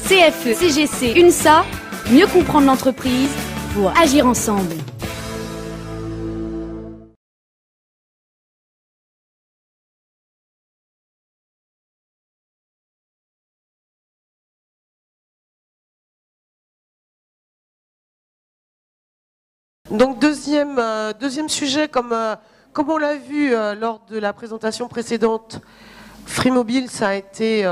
CFE, CGC, UNSA, mieux comprendre l'entreprise pour agir ensemble. Donc deuxième sujet, comme on l'a vu lors de la présentation précédente, Free-Mobile, ça a été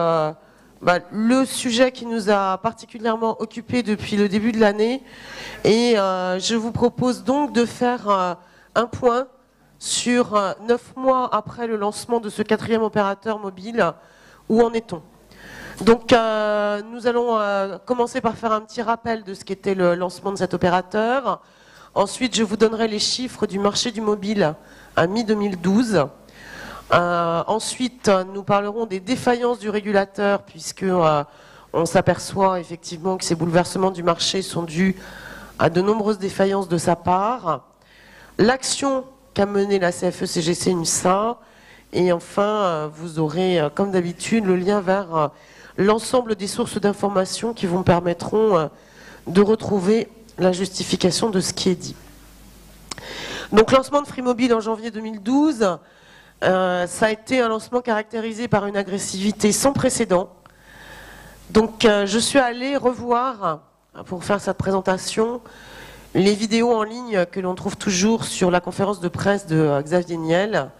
le sujet qui nous a particulièrement occupés depuis le début de l'année. Et je vous propose donc de faire un point sur 9 mois après le lancement de ce 4e opérateur mobile. Où en est-on? Donc nous allons commencer par faire un petit rappel de ce qu'était le lancement de cet opérateur. Ensuite, je vous donnerai les chiffres du marché du mobile à mi-2012. Ensuite, nous parlerons des défaillances du régulateur, puisque on s'aperçoit effectivement que ces bouleversements du marché sont dus à de nombreuses défaillances de sa part. L'action qu'a menée la CFE-CGC UNSA. Et enfin, vous aurez, comme d'habitude, le lien vers l'ensemble des sources d'informations qui vous permettront de retrouver la justification de ce qui est dit. Donc lancement de Free-Mobile en janvier 2012, ça a été un lancement caractérisé par une agressivité sans précédent. Donc je suis allée revoir, pour faire cette présentation, les vidéos en ligne que l'on trouve toujours sur la conférence de presse de Xavier Niel.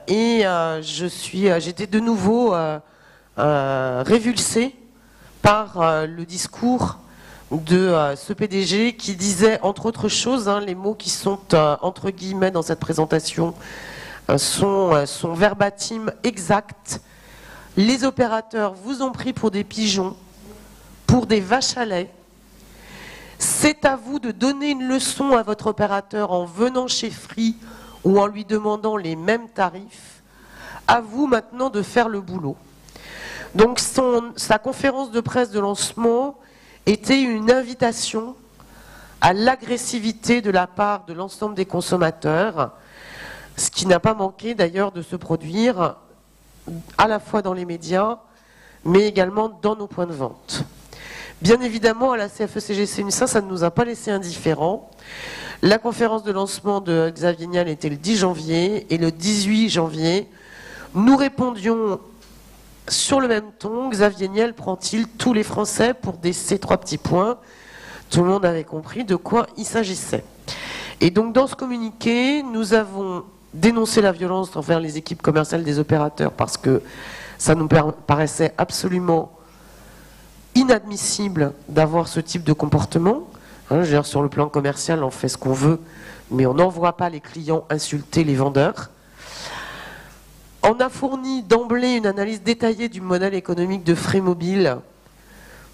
J'étais de nouveau révulsée par le discours de ce PDG qui disait, entre autres choses, les mots qui sont entre guillemets dans cette présentation sont verbatim exact. Les opérateurs vous ont pris pour des pigeons, pour des vaches à lait. C'est à vous de donner une leçon à votre opérateur en venant chez Free ou en lui demandant les mêmes tarifs. À vous maintenant de faire le boulot. Donc sa conférence de presse de lancement était une invitation à l'agressivité de la part de l'ensemble des consommateurs, ce qui n'a pas manqué d'ailleurs de se produire à la fois dans les médias, mais également dans nos points de vente. Bien évidemment, à la CFE-CGC UNSA, ça ne nous a pas laissé indifférents. La conférence de lancement de Xavier Niel était le 10 janvier, et le 18 janvier, nous répondions sur le même ton. Xavier Niel prend-il tous les Français pour ces 3 petits points? Tout le monde avait compris de quoi il s'agissait. Et donc dans ce communiqué, nous avons dénoncé la violence envers les équipes commerciales des opérateurs parce que ça nous paraissait absolument inadmissible d'avoir ce type de comportement. Je veux dire, sur le plan commercial, on fait ce qu'on veut, mais on n'envoie pas les clients insulter les vendeurs. On a fourni d'emblée une analyse détaillée du modèle économique de Free-Mobile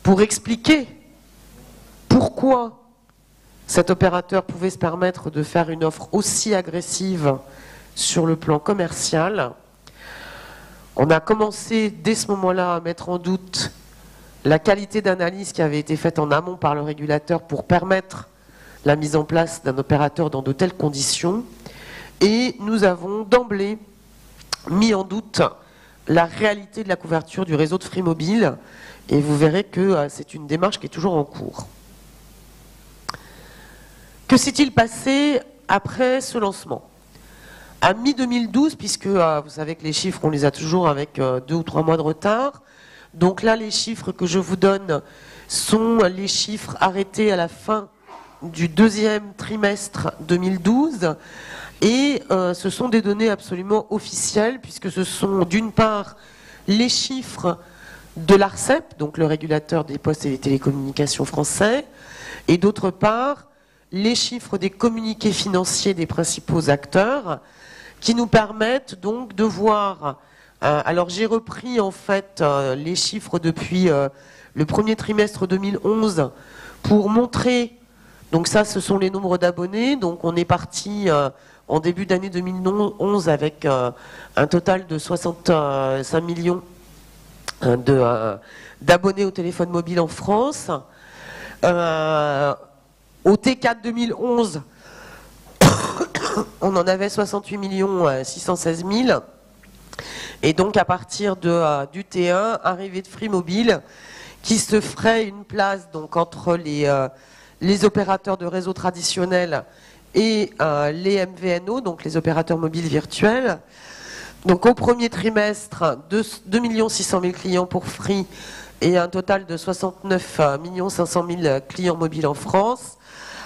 pour expliquer pourquoi cet opérateur pouvait se permettre de faire une offre aussi agressive sur le plan commercial. On a commencé dès ce moment-là à mettre en doute la qualité d'analyse qui avait été faite en amont par le régulateur pour permettre la mise en place d'un opérateur dans de telles conditions. Et nous avons d'emblée mis en doute la réalité de la couverture du réseau de Free-Mobile, et vous verrez que c'est une démarche qui est toujours en cours. Que s'est-il passé après ce lancement? À mi-2012, puisque vous savez que les chiffres, on les a toujours avec 2 ou 3 mois de retard, donc là les chiffres que je vous donne sont les chiffres arrêtés à la fin du 2e trimestre 2012, et ce sont des données absolument officielles, puisque ce sont d'une part les chiffres de l'ARCEP, donc le régulateur des postes et des télécommunications français, et d'autre part les chiffres des communiqués financiers des principaux acteurs, qui nous permettent donc de voir, alors j'ai repris en fait les chiffres depuis le 1er trimestre 2011 pour montrer, donc ça ce sont les nombres d'abonnés, donc on est parti en début d'année 2011 avec un total de 65 millions d'abonnés au téléphone mobile en France. Au T4 2011, on en avait 68 616 000. Et donc à partir du T1, arrivée de Free-Mobile, qui se ferait une place donc, entre les opérateurs de réseau traditionnels et les MVNO, donc les opérateurs mobiles virtuels. Donc au premier trimestre, 2 600 000 clients pour Free et un total de 69 500 000 clients mobiles en France.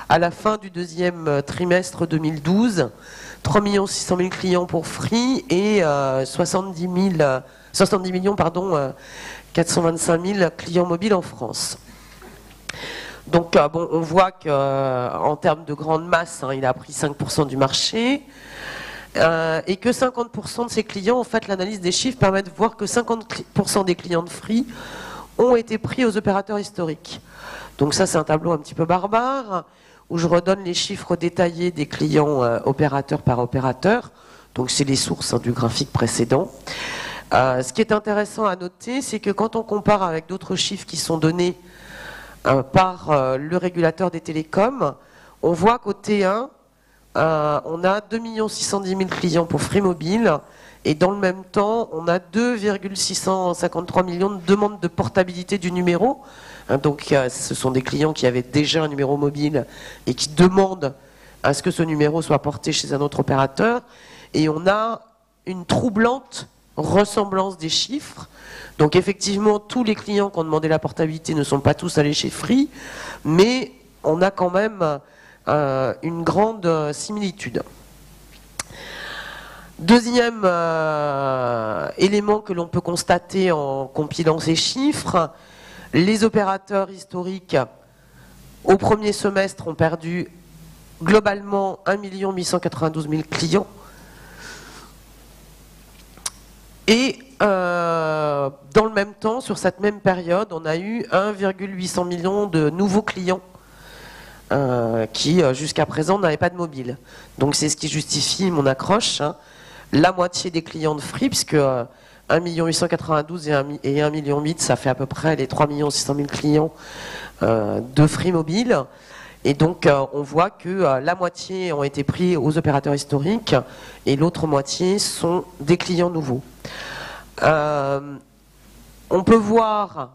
À la fin du deuxième trimestre 2012, 3 600 000 clients pour Free et 70 millions 425 000 clients mobiles en France. Donc bon, on voit qu'en termes de grande masse, il a pris 5% du marché et que 50% de ses clients, en fait, l'analyse des chiffres permet de voir que 50% des clients de Free ont été pris aux opérateurs historiques. Donc ça, c'est un tableau un petit peu barbare où je redonne les chiffres détaillés des clients opérateur par opérateur. Donc c'est les sources du graphique précédent. Ce qui est intéressant à noter, c'est que quand on compare avec d'autres chiffres qui sont donnés par le régulateur des télécoms, on voit qu'au T1, on a 2 610 000 clients pour Free Mobile et dans le même temps, on a 2,653 millions de demandes de portabilité du numéro. Donc ce sont des clients qui avaient déjà un numéro mobile et qui demandent à ce que ce numéro soit porté chez un autre opérateur. Et on a une troublante ressemblance des chiffres. Donc effectivement, tous les clients qui ont demandé la portabilité ne sont pas tous allés chez Free, mais on a quand même une grande similitude. Deuxième élément que l'on peut constater en compilant ces chiffres, les opérateurs historiques au premier semestre ont perdu globalement 1 892 000 clients. Et dans le même temps, sur cette même période, on a eu 1,8 million de nouveaux clients qui, jusqu'à présent, n'avaient pas de mobile. Donc c'est ce qui justifie mon accroche. La moitié des clients de Free, puisque 1 892 000 et 1,8 million, ça fait à peu près les 3 600 000 clients de Free Mobile. Et donc on voit que la moitié ont été pris aux opérateurs historiques et l'autre moitié sont des clients nouveaux. On peut voir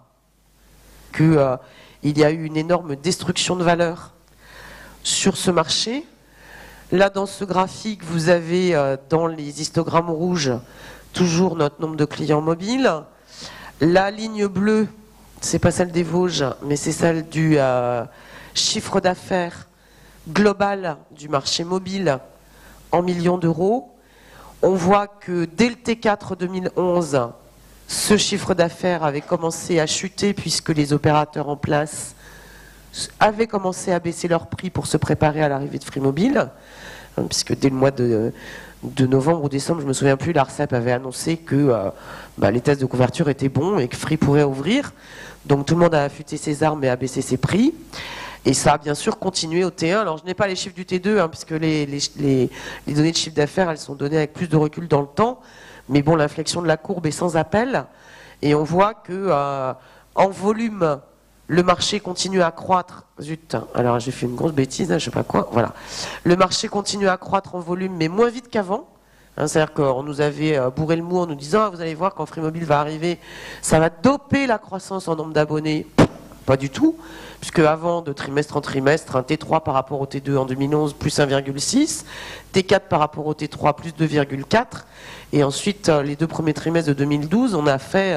qu'il y a eu une énorme destruction de valeur sur ce marché. Là, dans ce graphique, vous avez dans les histogrammes rouges toujours notre nombre de clients mobiles. La ligne bleue, c'est pas celle des Vosges, mais c'est celle du chiffre d'affaires global du marché mobile en millions d'euros. On voit que dès le T4 2011, ce chiffre d'affaires avait commencé à chuter puisque les opérateurs en place avaient commencé à baisser leurs prix pour se préparer à l'arrivée de Free Mobile, puisque dès le mois de novembre ou décembre, je ne me souviens plus, l'ARCEP avait annoncé que les tests de couverture étaient bons et que Free pourrait ouvrir. Donc tout le monde a affûté ses armes et a baissé ses prix. Et ça a bien sûr continué au T1. Alors je n'ai pas les chiffres du T2, puisque les données de chiffre d'affaires, elles sont données avec plus de recul dans le temps. Mais bon, l'inflexion de la courbe est sans appel. Et on voit que en volume, le marché continue à croître. Zut, alors j'ai fait une grosse bêtise, je ne sais pas quoi. Voilà. Le marché continue à croître en volume, mais moins vite qu'avant. C'est-à-dire qu'on nous avait bourré le mou en nous disant vous allez voir, quand Free Mobile va arriver, ça va doper la croissance en nombre d'abonnés. Pas du tout, puisque avant, de trimestre en trimestre, un T3 par rapport au T2 en 2011, plus 1,6, T4 par rapport au T3, plus 2,4, et ensuite, les 2 premiers trimestres de 2012, on a fait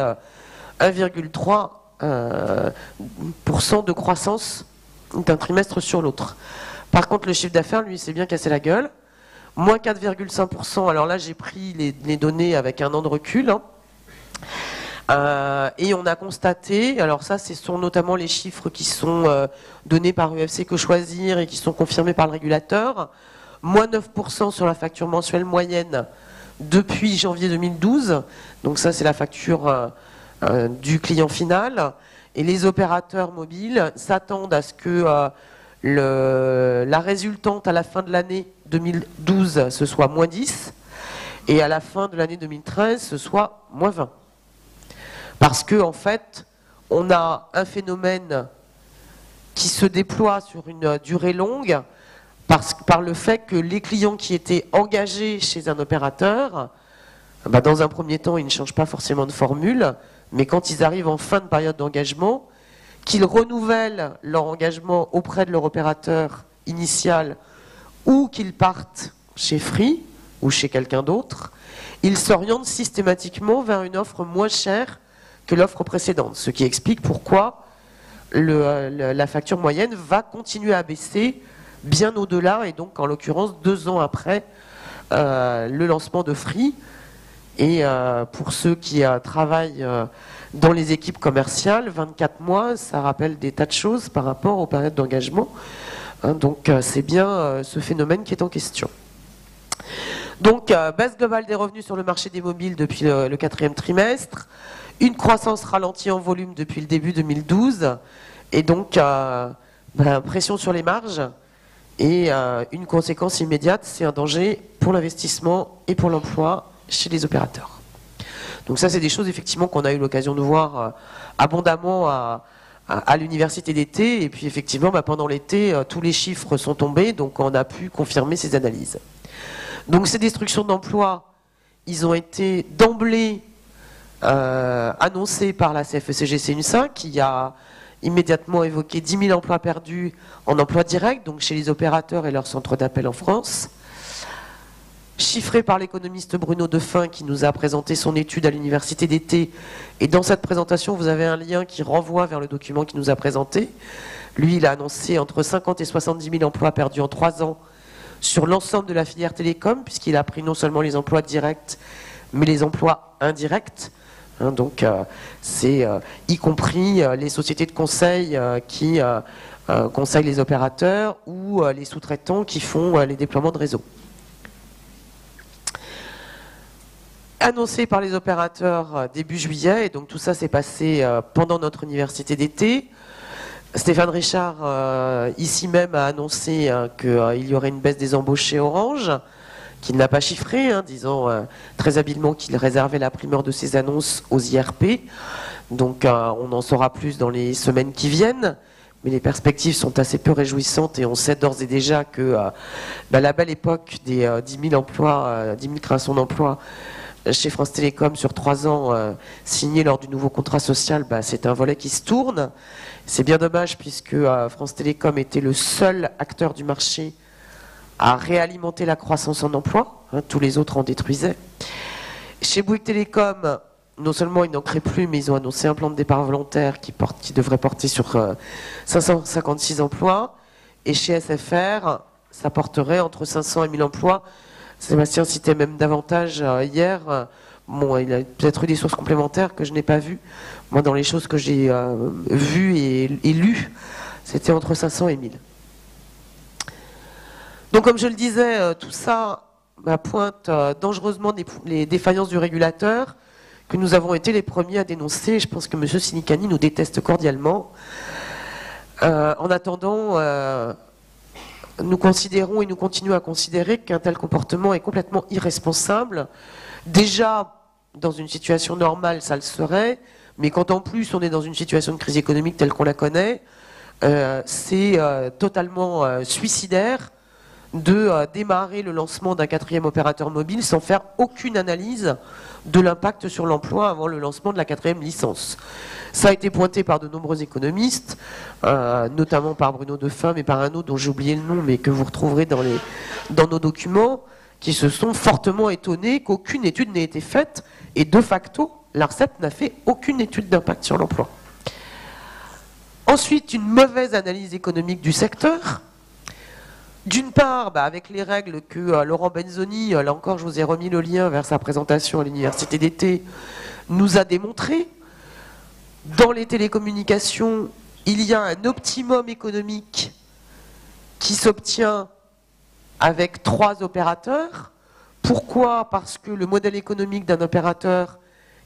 1,3% de croissance d'un trimestre sur l'autre. Par contre, le chiffre d'affaires, lui, s'est bien cassé la gueule, moins 4,5%, alors là, j'ai pris les données avec un an de recul, et on a constaté, alors ça ce sont notamment les chiffres qui sont donnés par UFC Que Choisir et qui sont confirmés par le régulateur, moins 9% sur la facture mensuelle moyenne depuis janvier 2012, donc ça c'est la facture du client final, et les opérateurs mobiles s'attendent à ce que la résultante à la fin de l'année 2012 ce soit moins 10, et à la fin de l'année 2013 ce soit moins 20. Parce que en fait, on a un phénomène qui se déploie sur une durée longue par le fait que les clients qui étaient engagés chez un opérateur, dans un premier temps, ils ne changent pas forcément de formule, mais quand ils arrivent en fin de période d'engagement, qu'ils renouvellent leur engagement auprès de leur opérateur initial ou qu'ils partent chez Free ou chez quelqu'un d'autre, ils s'orientent systématiquement vers une offre moins chère que l'offre précédente, ce qui explique pourquoi la facture moyenne va continuer à baisser bien au-delà, et donc en l'occurrence 2 ans après le lancement de Free. Et pour ceux qui travaillent dans les équipes commerciales, 24 mois, ça rappelle des tas de choses par rapport aux périodes d'engagement. Donc c'est bien ce phénomène qui est en question. Donc baisse globale des revenus sur le marché des mobiles depuis le 4e trimestre, une croissance ralentie en volume depuis le début 2012, et donc pression sur les marges, et une conséquence immédiate, c'est un danger pour l'investissement et pour l'emploi chez les opérateurs. Donc ça, c'est des choses effectivement qu'on a eu l'occasion de voir abondamment à l'université d'été, et puis effectivement pendant l'été, tous les chiffres sont tombés, donc on a pu confirmer ces analyses. Donc ces destructions d'emplois, ils ont été d'emblée annoncés par la CFECG-CNUSA, qui a immédiatement évoqué 10 000 emplois perdus en emploi direct, donc chez les opérateurs et leurs centres d'appel en France. Chiffré par l'économiste Bruno Defin, qui nous a présenté son étude à l'université d'été. Et dans cette présentation, vous avez un lien qui renvoie vers le document qu'il nous a présenté. Lui, il a annoncé entre 50 et 70 000 emplois perdus en 3 ans sur l'ensemble de la filière télécom, puisqu'il a pris non seulement les emplois directs, mais les emplois indirects. Donc, c'est y compris les sociétés de conseil qui conseillent les opérateurs, ou les sous-traitants qui font les déploiements de réseau. Annoncé par les opérateurs début juillet, et donc tout ça s'est passé pendant notre université d'été. Stéphane Richard, ici même, a annoncé qu'il y aurait une baisse des embauches chez Orange, qu'il n'a pas chiffré, disant très habilement qu'il réservait la primeur de ses annonces aux IRP. Donc on en saura plus dans les semaines qui viennent, mais les perspectives sont assez peu réjouissantes, et on sait d'ores et déjà que la belle époque des 10 000 emplois, 10 000 créations d'emplois chez France Télécom sur 3 ans signés lors du nouveau contrat social, c'est un volet qui se tourne. C'est bien dommage, puisque France Télécom était le seul acteur du marché à réalimenter la croissance en emploi. Tous les autres en détruisaient. Chez Bouygues Télécom, non seulement ils n'en créent plus, mais ils ont annoncé un plan de départ volontaire qui devrait porter sur 556 emplois. Et chez SFR, ça porterait entre 500 et 1000 emplois. Sébastien citait même davantage hier. Bon, il a peut-être eu des sources complémentaires que je n'ai pas vues. Moi, dans les choses que j'ai vues et lues, c'était entre 500 et 1000. Donc, comme je le disais, tout ça pointe dangereusement les défaillances du régulateur, que nous avons été les premiers à dénoncer. Je pense que M. Sinicani nous déteste cordialement. En attendant, nous considérons et nous continuons à considérer qu'un tel comportement est complètement irresponsable. Déjà, dans une situation normale, ça le serait, mais quand en plus on est dans une situation de crise économique telle qu'on la connaît, c'est totalement suicidaire de démarrer le lancement d'un 4e opérateur mobile sans faire aucune analyse de l'impact sur l'emploi avant le lancement de la 4e licence. Ça a été pointé par de nombreux économistes, notamment par Bruno Defin, mais par un autre dont j'ai oublié le nom, mais que vous retrouverez dans nos documents, qui se sont fortement étonnés qu'aucune étude n'ait été faite, et de facto, l'ARCEP n'a fait aucune étude d'impact sur l'emploi. Ensuite, une mauvaise analyse économique du secteur. D'une part, avec les règles que Laurent Benzoni, là encore je vous ai remis le lien vers sa présentation à l'université d'été, nous a démontré. Dans les télécommunications, il y a un optimum économique qui s'obtient avec 3 opérateurs. Pourquoi ? Parce que le modèle économique d'un opérateur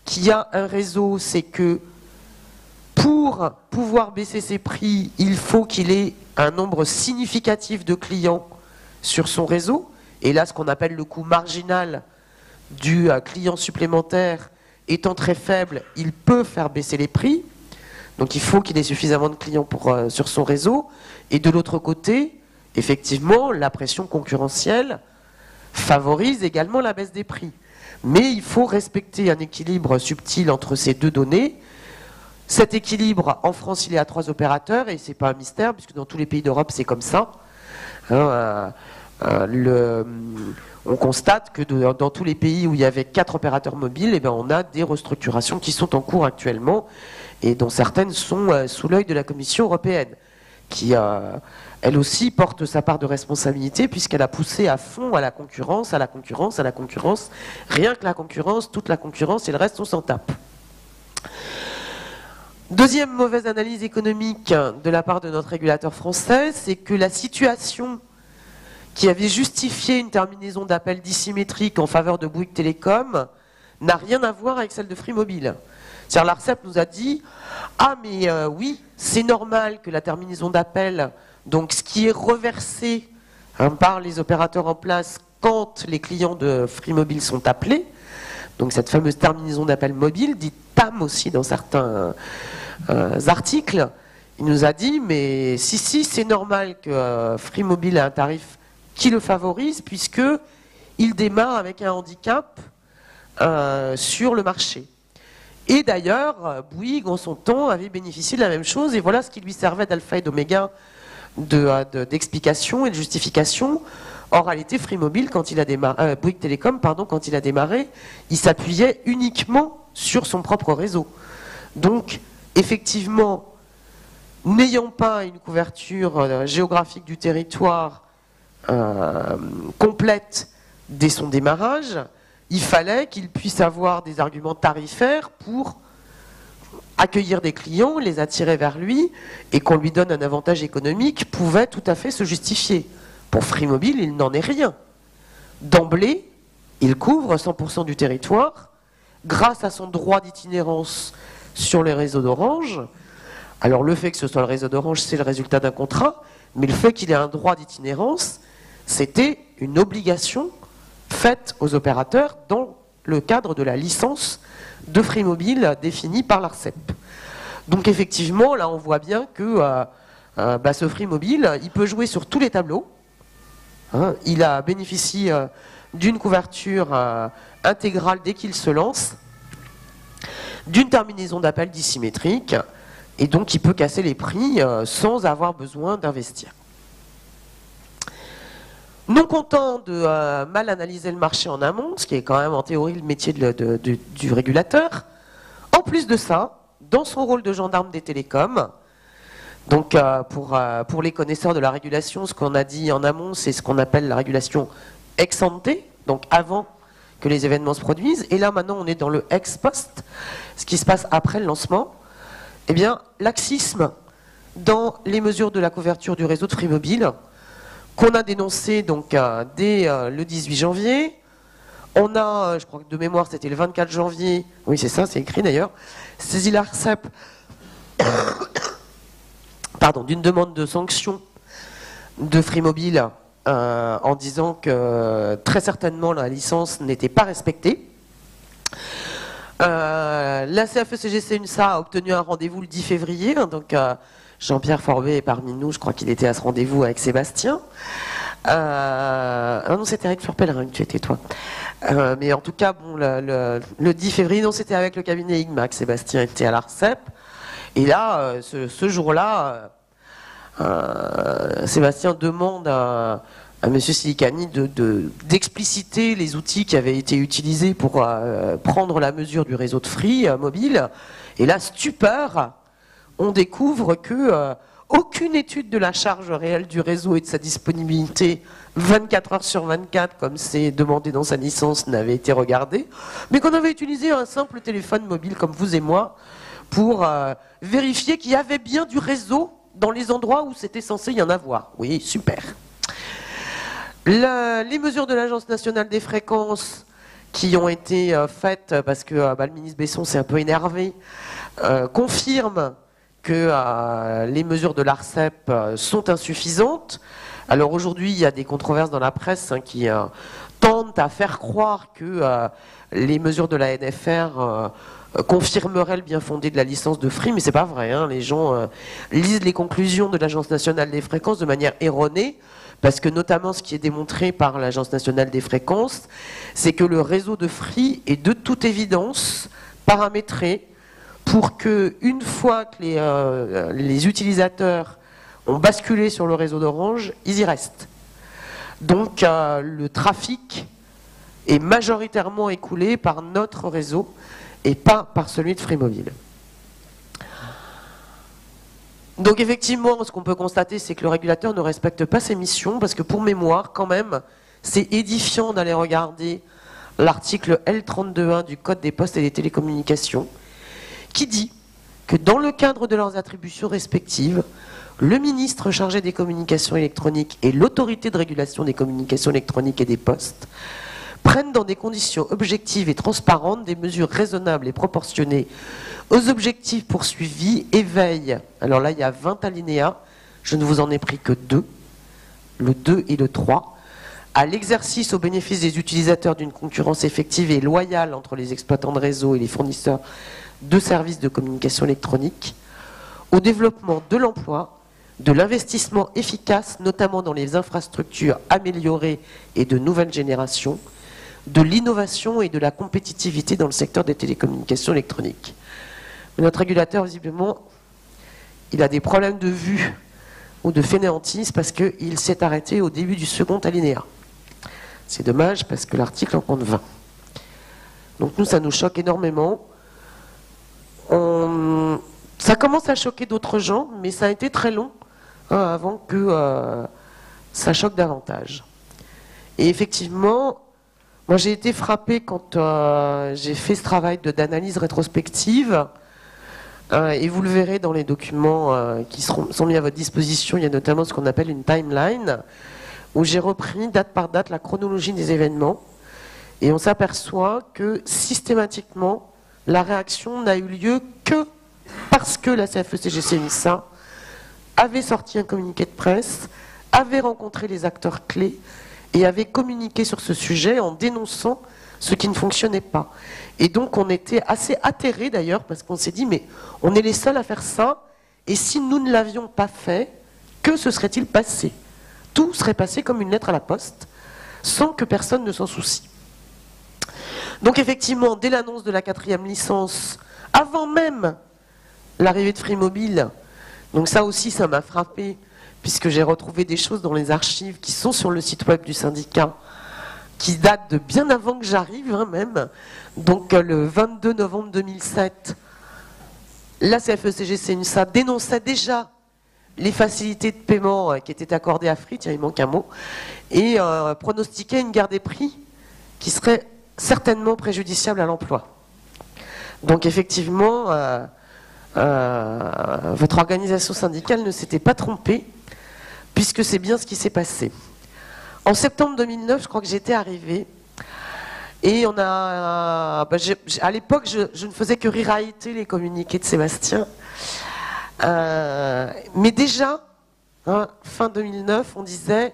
qui a un réseau, c'est que pour pouvoir baisser ses prix, il faut qu'il ait un nombre significatif de clients sur son réseau. Et là, ce qu'on appelle le coût marginal du client supplémentaire étant très faible, il peut faire baisser les prix. Donc il faut qu'il ait suffisamment de clients sur son réseau. Et de l'autre côté, effectivement, la pression concurrentielle favorise également la baisse des prix. Mais il faut respecter un équilibre subtil entre ces deux données. Cet équilibre, en France, il est à 3 opérateurs, et c'est pas un mystère, puisque dans tous les pays d'Europe, c'est comme ça. On constate que dans tous les pays où il y avait 4 opérateurs mobiles, eh bien, on a des restructurations qui sont en cours actuellement, et dont certaines sont sous l'œil de la Commission européenne, qui, elle aussi, porte sa part de responsabilité, puisqu'elle a poussé à fond à la concurrence, à la concurrence, à la concurrence. Rien que la concurrence, toute la concurrence, et le reste, on s'en tape. Deuxième mauvaise analyse économique de la part de notre régulateur français, c'est que la situation qui avait justifié une terminaison d'appel dissymétrique en faveur de Bouygues Télécom n'a rien à voir avec celle de Free Mobile. C'est-à-dire l'ARCEP nous a dit « Ah mais oui, c'est normal que la terminaison d'appel, donc ce qui est reversé par les opérateurs en place quand les clients de Free Mobile sont appelés, donc cette fameuse terminaison d'appel mobile, dite TAM aussi dans certains articles, il nous a dit mais si c'est normal que Free Mobile ait un tarif qui le favorise puisque il démarre avec un handicap sur le marché. Et d'ailleurs, Bouygues en son temps avait bénéficié de la même chose et voilà ce qui lui servait d'alpha et d'oméga d'explication et de justification. En réalité, Free Mobile, quand il a démarré, Bouygues Télécom, pardon, quand il a démarré, il s'appuyait uniquement sur son propre réseau. Donc, effectivement, n'ayant pas une couverture géographique du territoire complète dès son démarrage, il fallait qu'il puisse avoir des arguments tarifaires pour accueillir des clients, les attirer vers lui, et qu'on lui donne un avantage économique pouvait tout à fait se justifier. Pour Free Mobile, il n'en est rien. D'emblée, il couvre 100% du territoire grâce à son droit d'itinérance sur les réseaux d'Orange. Alors le fait que ce soit le réseau d'Orange, c'est le résultat d'un contrat, mais le fait qu'il ait un droit d'itinérance, c'était une obligation faite aux opérateurs dans le cadre de la licence de Free Mobile définie par l'ARCEP. Donc effectivement, là on voit bien que ce Free Mobile, il peut jouer sur tous les tableaux. Il a bénéficié d'une couverture intégrale dès qu'il se lance, d'une terminaison d'appel dissymétrique, et donc il peut casser les prix sans avoir besoin d'investir. Non content de mal analyser le marché en amont, ce qui est quand même en théorie le métier du régulateur, en plus de ça, dans son rôle de gendarme des télécoms, donc pour les connaisseurs de la régulation, ce qu'on a dit en amont, c'est ce qu'on appelle la régulation ex ante, donc avant que les événements se produisent. Et là maintenant on est dans le ex post, ce qui se passe après le lancement. Eh bien laxisme dans les mesures de la couverture du réseau de Free Mobile, qu'on a dénoncé donc dès le 18 janvier. On a, je crois que de mémoire c'était le 24 janvier, oui c'est ça, c'est écrit d'ailleurs, saisi l'ARCEP d'une demande de sanction de Free Mobile en disant que très certainement la licence n'était pas respectée. La CFE-CGC UNSA a obtenu un rendez-vous le 10 février, donc Jean-Pierre Forbet est parmi nous, je crois qu'il était à ce rendez-vous avec Sébastien. Non, c'était avec Fleur Pellerin que tu étais, toi. Mais en tout cas, bon, le 10 février, non, c'était avec le cabinet IGMA que Sébastien était à l'ARCEP. Et là, ce jour-là, Sébastien demande à M. Silicani d'expliciter les outils qui avaient été utilisés pour prendre la mesure du réseau de Free Mobile. Et là, stupeur, on découvre que aucune étude de la charge réelle du réseau et de sa disponibilité 24 heures sur 24, comme c'est demandé dans sa licence, n'avait été regardée, mais qu'on avait utilisé un simple téléphone mobile comme vous et moi pour vérifier qu'il y avait bien du réseau dans les endroits où c'était censé y en avoir. Oui, super. Les mesures de l'Agence nationale des fréquences qui ont été faites, parce que le ministre Besson s'est un peu énervé, confirment que les mesures de l'ARCEP sont insuffisantes. Alors aujourd'hui, il y a des controverses dans la presse qui tendent à faire croire que les mesures de la NFR confirmerait le bien fondé de la licence de Free, mais c'est pas vrai. Les gens lisent les conclusions de l'Agence nationale des fréquences de manière erronée, parce que notamment ce qui est démontré par l'Agence nationale des fréquences, c'est que le réseau de Free est de toute évidence paramétré pour que, une fois que les utilisateurs ont basculé sur le réseau d'Orange, ils y restent. Donc le trafic est majoritairement écoulé par notre réseau et pas par celui de Free Mobile. Donc effectivement, ce qu'on peut constater, c'est que le régulateur ne respecte pas ses missions, parce que pour mémoire, quand même, c'est édifiant d'aller regarder l'article L32.1 du Code des postes et des télécommunications, qui dit que dans le cadre de leurs attributions respectives, le ministre chargé des communications électroniques et l'autorité de régulation des communications électroniques et des postes prennent dans des conditions objectives et transparentes des mesures raisonnables et proportionnées aux objectifs poursuivis et veillent, alors là il y a 20 alinéas, je ne vous en ai pris que 2, le 2 et le 3, à l'exercice au bénéfice des utilisateurs d'une concurrence effective et loyale entre les exploitants de réseau et les fournisseurs de services de communication électronique, au développement de l'emploi, de l'investissement efficace, notamment dans les infrastructures améliorées et de nouvelles générations, de l'innovation et de la compétitivité dans le secteur des télécommunications électroniques. Mais notre régulateur, visiblement, il a des problèmes de vue ou de fainéantise parce qu'il s'est arrêté au début du second alinéa. C'est dommage parce que l'article en compte 20. Donc nous, ça nous choque énormément. Ça commence à choquer d'autres gens, mais ça a été très long avant que ça choque davantage. Et effectivement, moi j'ai été frappée quand j'ai fait ce travail d'analyse rétrospective, et vous le verrez dans les documents qui sont mis à votre disposition, il y a notamment ce qu'on appelle une timeline, où j'ai repris date par date la chronologie des événements, et on s'aperçoit que systématiquement, la réaction n'a eu lieu que parce que la CFE-CGC-UNSA avait sorti un communiqué de presse, avait rencontré les acteurs clés et avait communiqué sur ce sujet en dénonçant ce qui ne fonctionnait pas. Et donc on était assez atterrés d'ailleurs, parce qu'on s'est dit, mais on est les seuls à faire ça, et si nous ne l'avions pas fait, que se serait-il passé? Tout serait passé comme une lettre à la poste, sans que personne ne s'en soucie. Donc effectivement, dès l'annonce de la 4e licence, avant même l'arrivée de Free Mobile, donc ça aussi ça m'a frappé, puisque j'ai retrouvé des choses dans les archives qui sont sur le site web du syndicat, qui datent de bien avant que j'arrive même. Donc le 22 novembre 2007, la CFE-CGC-UNSA dénonçait déjà les facilités de paiement qui étaient accordées à Free, tiens il manque un mot, et pronostiquait une guerre des prix qui serait certainement préjudiciable à l'emploi. Donc effectivement, votre organisation syndicale ne s'était pas trompée, puisque c'est bien ce qui s'est passé. En septembre 2009, je crois que j'étais arrivée, et on a, à l'époque, je ne faisais que rewriter les communiqués de Sébastien, mais déjà, fin 2009, on disait,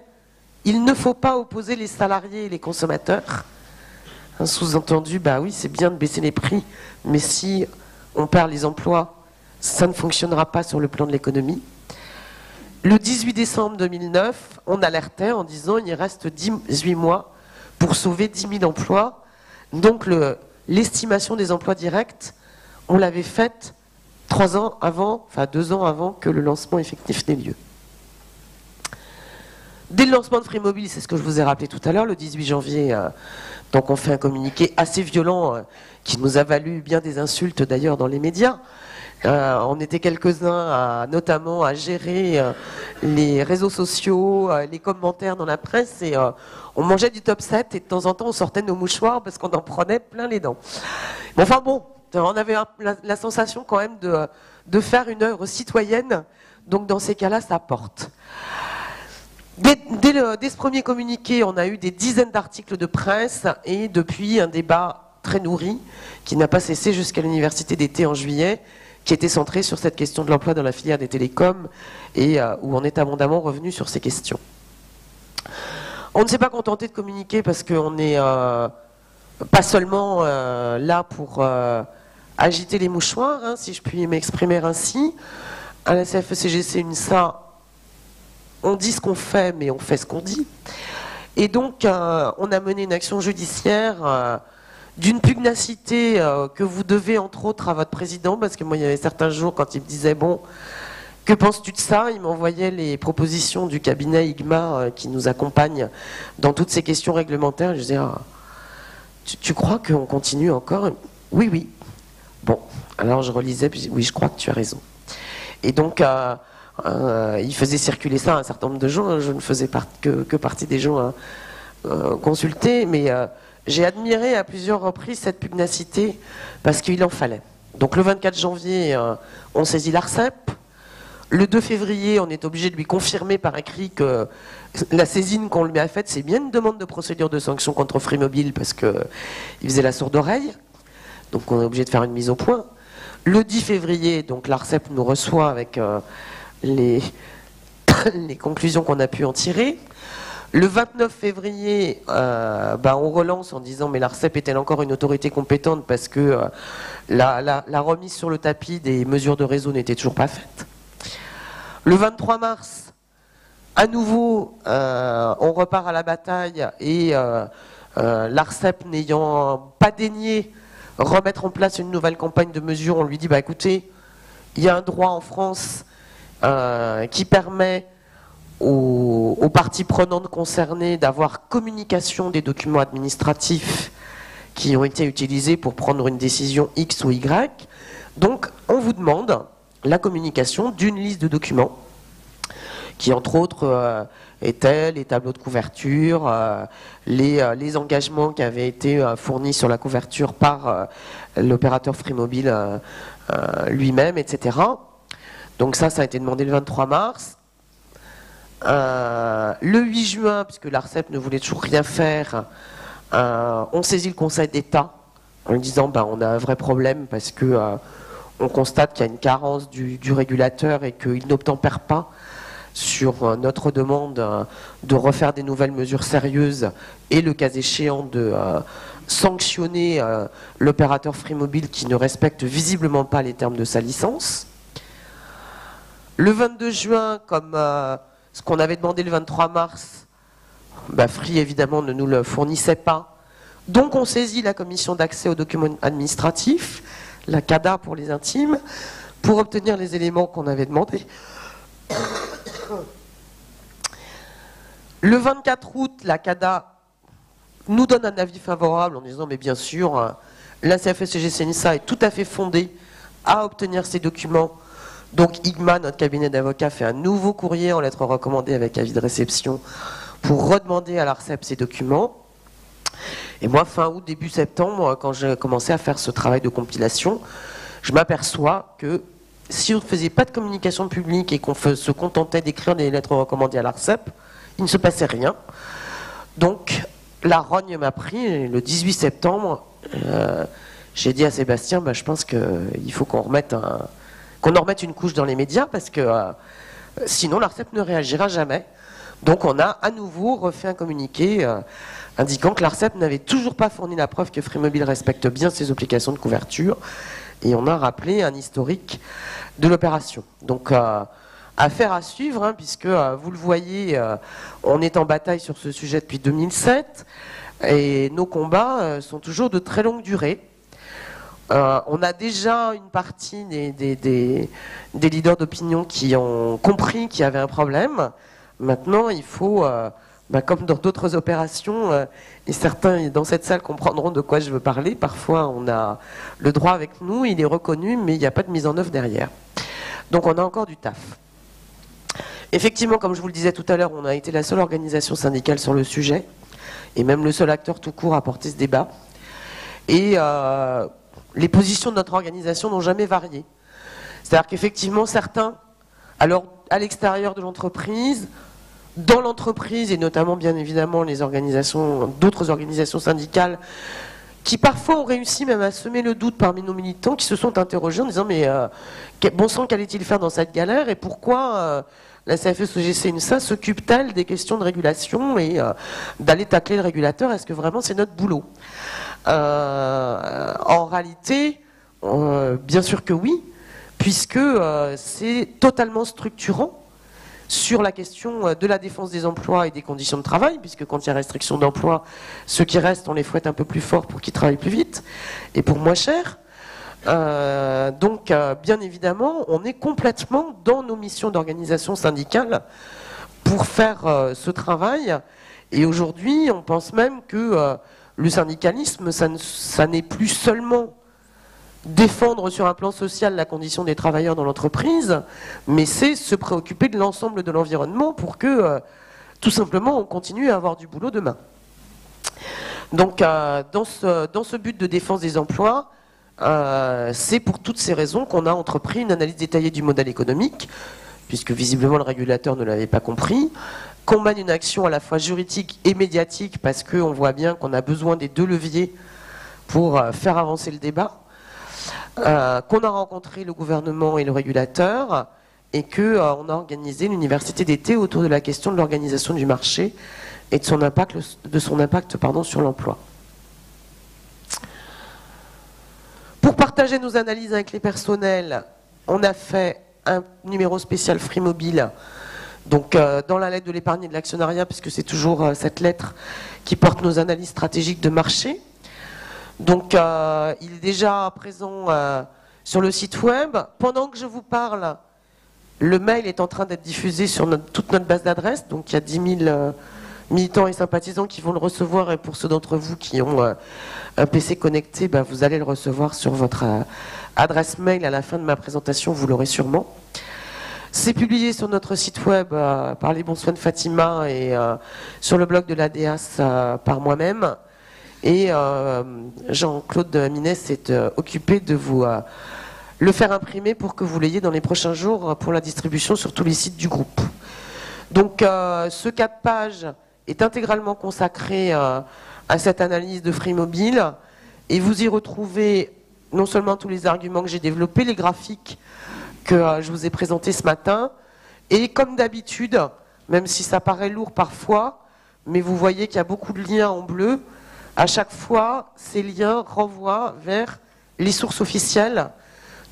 il ne faut pas opposer les salariés et les consommateurs. Un sous-entendu, bah oui, c'est bien de baisser les prix, mais si on perd les emplois, ça ne fonctionnera pas sur le plan de l'économie. Le 18 décembre 2009, on alertait en disant il reste 18 mois pour sauver 10 000 emplois. Donc l'estimation des emplois directs, on l'avait faite 3 ans avant, enfin 2 ans avant que le lancement effectif n'ait lieu. Dès le lancement de Free Mobile, c'est ce que je vous ai rappelé tout à l'heure, le 18 janvier, donc on fait un communiqué assez violent qui nous a valu bien des insultes d'ailleurs dans les médias. On était quelques-uns notamment à gérer les réseaux sociaux, les commentaires dans la presse, et on mangeait du top 7 et de temps en temps on sortait nos mouchoirs parce qu'on en prenait plein les dents. Mais enfin bon, on avait la sensation quand même de faire une œuvre citoyenne, donc dans ces cas-là ça porte. Dès ce premier communiqué, on a eu des dizaines d'articles de presse et depuis un débat très nourri qui n'a pas cessé jusqu'à l'université d'été en juillet, qui était centré sur cette question de l'emploi dans la filière des télécoms et où on est abondamment revenu sur ces questions. On ne s'est pas contenté de communiquer parce qu'on n'est pas seulement là pour agiter les mouchoirs, si je puis m'exprimer ainsi. À la CFE-CGC-UNSA, on dit ce qu'on fait, mais on fait ce qu'on dit. Et donc, on a mené une action judiciaire d'une pugnacité que vous devez entre autres à votre président, parce que moi il y avait certains jours quand il me disait bon, que penses-tu de ça? Il m'envoyait les propositions du cabinet IGMA qui nous accompagne dans toutes ces questions réglementaires. Je disais ah, tu crois qu'on continue encore? Oui, oui. Bon, alors je relisais, puis oui, je crois que tu as raison. Et donc il faisait circuler ça à un certain nombre de gens. Je ne faisais que partie des gens consultés, mais j'ai admiré à plusieurs reprises cette pugnacité parce qu'il en fallait. Donc le 24 janvier, on saisit l'ARCEP. Le 2 février, on est obligé de lui confirmer par écrit que la saisine qu'on lui a faite, c'est bien une demande de procédure de sanction contre Free Mobile parce qu'il faisait la sourde oreille. Donc on est obligé de faire une mise au point. Le 10 février, donc l'ARCEP nous reçoit avec les conclusions qu'on a pu en tirer. Le 29 février, on relance en disant mais l'ARCEP est-elle encore une autorité compétente parce que la remise sur le tapis des mesures de réseau n'était toujours pas faite. Le 23 mars, à nouveau, on repart à la bataille et l'ARCEP n'ayant pas daigné remettre en place une nouvelle campagne de mesures, on lui dit bah écoutez, il y a un droit en France qui permet aux parties prenantes concernées d'avoir communication des documents administratifs qui ont été utilisés pour prendre une décision X ou Y. Donc on vous demande la communication d'une liste de documents qui entre autres étaient les tableaux de couverture, les engagements qui avaient été fournis sur la couverture par l'opérateur Free Mobile lui-même, etc. Donc ça a été demandé le 23 mars. Le 8 juin, puisque l'ARCEP ne voulait toujours rien faire, on saisit le Conseil d'État en lui disant on a un vrai problème parce que on constate qu'il y a une carence du régulateur et qu'il n'obtempère pas sur notre demande de refaire des nouvelles mesures sérieuses et le cas échéant de sanctionner l'opérateur Free Mobile qui ne respecte visiblement pas les termes de sa licence. Le 22 juin, comme ce qu'on avait demandé le 23 mars, Free évidemment ne nous le fournissait pas. Donc on saisit la commission d'accès aux documents administratifs, la CADA pour les intimes, pour obtenir les éléments qu'on avait demandés. Le 24 août, la CADA nous donne un avis favorable en disant mais bien sûr, la CFE-CGC-NSA est tout à fait fondée à obtenir ces documents. Donc IGMA, notre cabinet d'avocats, fait un nouveau courrier en lettre recommandée avec avis de réception pour redemander à l'ARCEP ces documents. Et moi, fin août, début septembre, quand j'ai commencé à faire ce travail de compilation, je m'aperçois que si on ne faisait pas de communication publique et qu'on se contentait d'écrire des lettres recommandées à l'ARCEP, il ne se passait rien. Donc la rogne m'a pris et le 18 septembre, j'ai dit à Sébastien, je pense qu'il faut qu'on en remette une couche dans les médias parce que sinon l'ARCEP ne réagira jamais. Donc on a à nouveau refait un communiqué indiquant que l'ARCEP n'avait toujours pas fourni la preuve que Free Mobile respecte bien ses obligations de couverture et on a rappelé un historique de l'opération. Donc affaire à suivre, puisque vous le voyez, on est en bataille sur ce sujet depuis 2007 et nos combats sont toujours de très longue durée. On a déjà une partie des leaders d'opinion qui ont compris qu'il y avait un problème. Maintenant, il faut, comme dans d'autres opérations, et certains dans cette salle comprendront de quoi je veux parler, parfois on a le droit avec nous, il est reconnu, mais il n'y a pas de mise en œuvre derrière. Donc on a encore du taf. Effectivement, comme je vous le disais tout à l'heure, on a été la seule organisation syndicale sur le sujet, et même le seul acteur tout court à porter ce débat. Et les positions de notre organisation n'ont jamais varié. C'est-à-dire qu'effectivement, certains, alors à l'extérieur de l'entreprise, dans l'entreprise, et notamment bien évidemment les organisations, d'autres organisations syndicales, qui parfois ont réussi même à semer le doute parmi nos militants, qui se sont interrogés en disant mais bon sang, qu'allait-il faire dans cette galère et pourquoi la CFE-CGC-NSA s'occupe-t-elle des questions de régulation et d'aller tacler le régulateur? Est-ce que vraiment c'est notre boulot? En réalité, bien sûr que oui, puisque c'est totalement structurant sur la question de la défense des emplois et des conditions de travail, puisque quand il y a restriction d'emploi, ceux qui restent, on les fouette un peu plus fort pour qu'ils travaillent plus vite et pour moins cher. Donc, bien évidemment, on est complètement dans nos missions d'organisation syndicale pour faire ce travail. Et aujourd'hui, on pense même que le syndicalisme, ça n'est plus seulement défendre sur un plan social la condition des travailleurs dans l'entreprise, mais c'est se préoccuper de l'ensemble de l'environnement pour que, tout simplement, on continue à avoir du boulot demain. Donc, dans ce but de défense des emplois, c'est pour toutes ces raisons qu'on a entrepris une analyse détaillée du modèle économique, puisque visiblement le régulateur ne l'avait pas compris, qu'on mène une action à la fois juridique et médiatique, parce qu'on voit bien qu'on a besoin des deux leviers pour faire avancer le débat, qu'on a rencontré le gouvernement et le régulateur, et qu'on a organisé l'université d'été autour de la question de l'organisation du marché et de son impact, sur l'emploi. Pour partager nos analyses avec les personnels, on a fait un numéro spécial Free Mobile, donc dans la lettre de l'épargne et de l'actionnariat, puisque c'est toujours cette lettre qui porte nos analyses stratégiques de marché. Donc, il est déjà présent sur le site web. Pendant que je vous parle, le mail est en train d'être diffusé sur toute notre base d'adresses. Donc, il y a 10 000 militants et sympathisants qui vont le recevoir. Et pour ceux d'entre vous qui ont un PC connecté, vous allez le recevoir sur votre adresse mail à la fin de ma présentation. Vous l'aurez sûrement. C'est publié sur notre site web par les bons soins de Fatima et sur le blog de l'ADAS par moi-même. Et Jean-Claude Minet s'est occupé de vous le faire imprimer pour que vous l'ayez dans les prochains jours pour la distribution sur tous les sites du groupe. Donc ce 4 pages est intégralement consacré à cette analyse de Free Mobile, et vous y retrouvez non seulement tous les arguments que j'ai développés, les graphiques que je vous ai présentés ce matin, et comme d'habitude, même si ça paraît lourd parfois, mais vous voyez qu'il y a beaucoup de liens en bleu. À chaque fois, ces liens renvoient vers les sources officielles.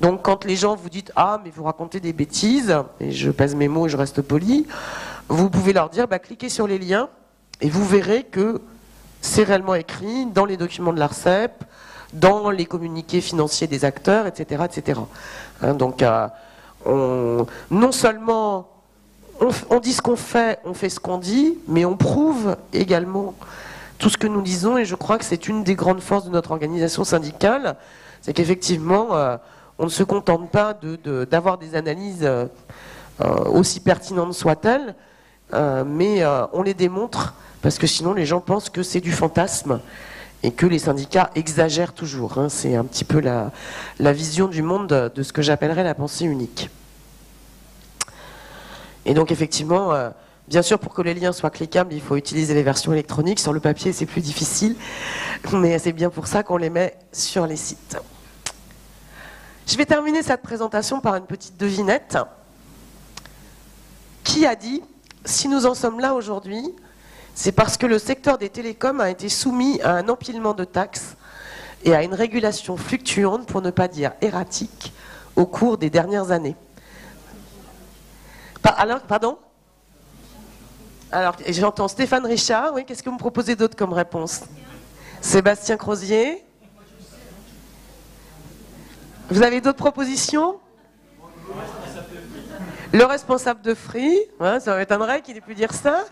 Donc quand les gens vous disent « Ah, mais vous racontez des bêtises », et je pèse mes mots et je reste poli, vous pouvez leur dire cliquez sur les liens et vous verrez que c'est réellement écrit dans les documents de l'ARCEP, dans les communiqués financiers des acteurs, etc. etc. Donc non seulement on dit ce qu'on fait, on fait ce qu'on dit, mais on prouve également tout ce que nous disons, et je crois que c'est une des grandes forces de notre organisation syndicale, c'est qu'effectivement, on ne se contente pas d'avoir des analyses aussi pertinentes soient-elles, mais on les démontre, parce que sinon les gens pensent que c'est du fantasme, et que les syndicats exagèrent toujours. C'est un petit peu la vision du monde de ce que j'appellerais la pensée unique. Et donc effectivement, bien sûr, pour que les liens soient cliquables, il faut utiliser les versions électroniques. Sur le papier, c'est plus difficile, mais c'est bien pour ça qu'on les met sur les sites. Je vais terminer cette présentation par une petite devinette. Qui a dit « Si nous en sommes là aujourd'hui, c'est parce que le secteur des télécoms a été soumis à un empilement de taxes et à une régulation fluctuante, pour ne pas dire erratique, au cours des dernières années. » Alors, pardon ? Alors, j'entends Stéphane Richard, oui, qu'est-ce que vous me proposez d'autre comme réponse ? Sébastien Crozier ? Vous avez d'autres propositions ? Le responsable de Free, ça m'étonnerait qu'il ait pu dire ça.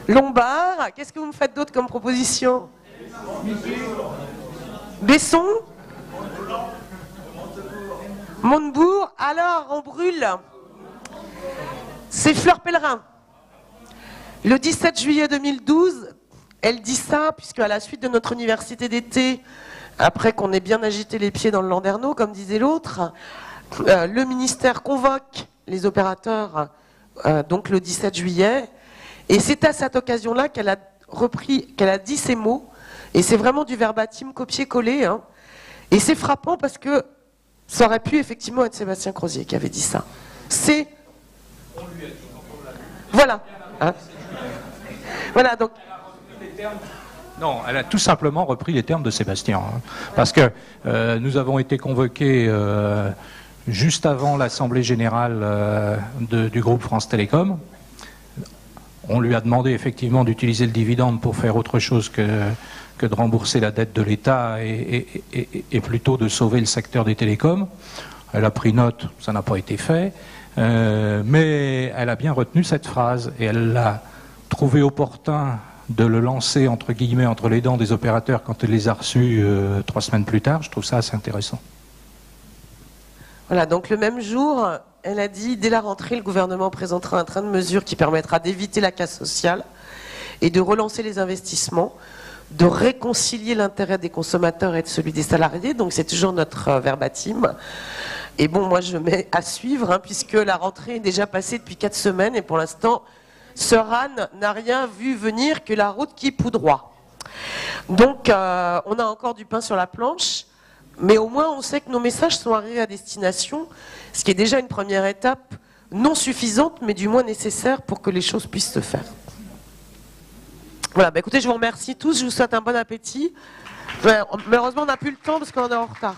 Lombard, qu'est-ce que vous me faites d'autre comme proposition ? Besson ? Montebourg, alors on brûle. C'est Fleur Pellerin. Le 17 juillet 2012, elle dit ça, puisque à la suite de notre université d'été, après qu'on ait bien agité les pieds dans le Landerneau, comme disait l'autre, le ministère convoque les opérateurs donc le 17 juillet, et c'est à cette occasion-là qu'elle a dit ces mots, et c'est vraiment du verbatim copier-coller, et c'est frappant parce que ça aurait pu effectivement être Sébastien Crozier qui avait dit ça. C'est... Voilà. Voilà, donc... Non, elle a tout simplement repris les termes de Sébastien. Parce que nous avons été convoqués juste avant l'Assemblée Générale du groupe France Télécom. On lui a demandé effectivement d'utiliser le dividende pour faire autre chose que de rembourser la dette de l'État et plutôt de sauver le secteur des télécoms. Elle a pris note, ça n'a pas été fait, mais elle a bien retenu cette phrase et elle l'a trouvé opportun de le lancer entre guillemets entre les dents des opérateurs quand elle les a reçus 3 semaines plus tard. Je trouve ça assez intéressant. Voilà, donc le même jour, elle a dit, dès la rentrée, le gouvernement présentera un train de mesures qui permettra d'éviter la casse sociale et de relancer les investissements, de réconcilier l'intérêt des consommateurs et de celui des salariés. Donc c'est toujours notre verbatim. Et bon, moi je mets à suivre, hein, puisque la rentrée est déjà passée depuis 4 semaines et pour l'instant, Sœur Anne n'a rien vu venir que la route qui poudroie. Donc on a encore du pain sur la planche. Mais au moins, on sait que nos messages sont arrivés à destination, ce qui est déjà une première étape, non suffisante, mais du moins nécessaire pour que les choses puissent se faire. Voilà, bah écoutez, je vous remercie tous, je vous souhaite un bon appétit. Malheureusement, on n'a plus le temps parce qu'on est en retard.